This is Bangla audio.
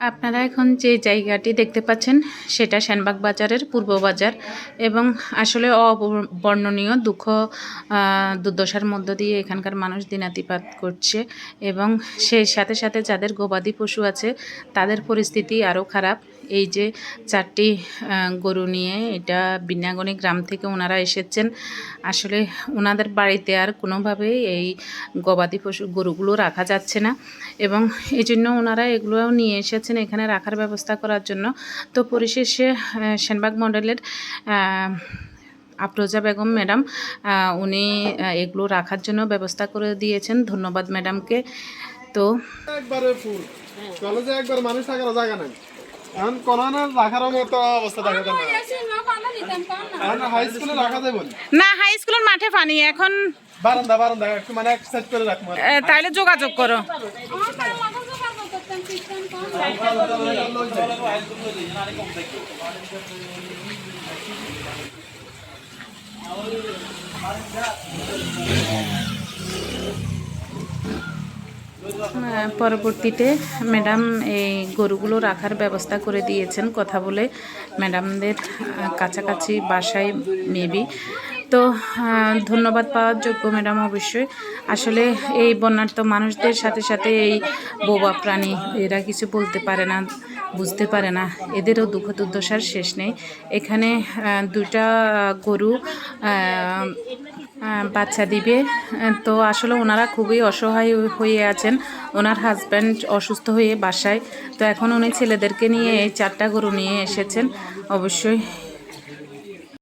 আপনারা এখন যে জায়গাটি দেখতে পাচ্ছেন সেটা সেনবাগ বাজারের পূর্ব বাজার এবং আসলে অবর্ণনীয় দুর্দশার মধ্য দিয়ে এখানকার মানুষ দিনাতিপাত করছে এবং সেই সাথে সাথে যাদের গবাদি পশু আছে তাদের পরিস্থিতি আরও খারাপ। এই যে 4টি গরু নিয়ে এটা বিনাগনি গ্রাম থেকে ওনারা এসেছেন। আসলে ওনাদের বাড়িতে আর কোনোভাবেই এই গবাদি পশু গরুগুলো রাখা যাচ্ছে না এবং এই জন্য ওনারা এগুলোও নিয়ে এসেছেন এখানে রাখার ব্যবস্থা করার জন্য। তো পরিশেষে সেনবাগ মডেলের আফরোজা বেগম ম্যাডাম উনি এগুলো রাখার জন্য ব্যবস্থা করে দিয়েছেন। ধন্যবাদ ম্যাডামকে। তো একবারে ফুল কলেজে একবার মানুষ থাকার জায়গা নাই, এখন কোন রাখার মতো অবস্থা দেখা যায় না। হাই স্কুলে রাখা যায় বলি না, হাই স্কুলের মাঠে পানি এখন বারান্দা বারান্দা একটু মানে এক সাইড করে রাখবো। তাইলে যোগাযোগ করো। পরবর্তীতে ম্যাডাম এই গরুগুলো রাখার ব্যবস্থা করে দিয়েছেন কথা বলে ম্যাডামদের কাছাকাছি বাসায় মেবি। তো ধন্যবাদ পাওয়ার যোগ্য ম্যাডাম অবশ্যই। আসলে এই বন্যার্ত মানুষদের সাথে সাথে এই বোবা প্রাণী এরা কিছু বলতে পারে না, বুঝতে পারে না, এদেরও দুঃখ দুর্দশার শেষ নেই। এখানে 2টা গরু বাচ্চা দিবে। তো আসলে ওনারা খুবই অসহায় হয়ে আছেন। ওনার হাজব্যান্ড অসুস্থ হয়ে বাসায়, তো এখন উনি ছেলেদেরকে নিয়ে এই 4টা গরু নিয়ে এসেছেন। অবশ্যই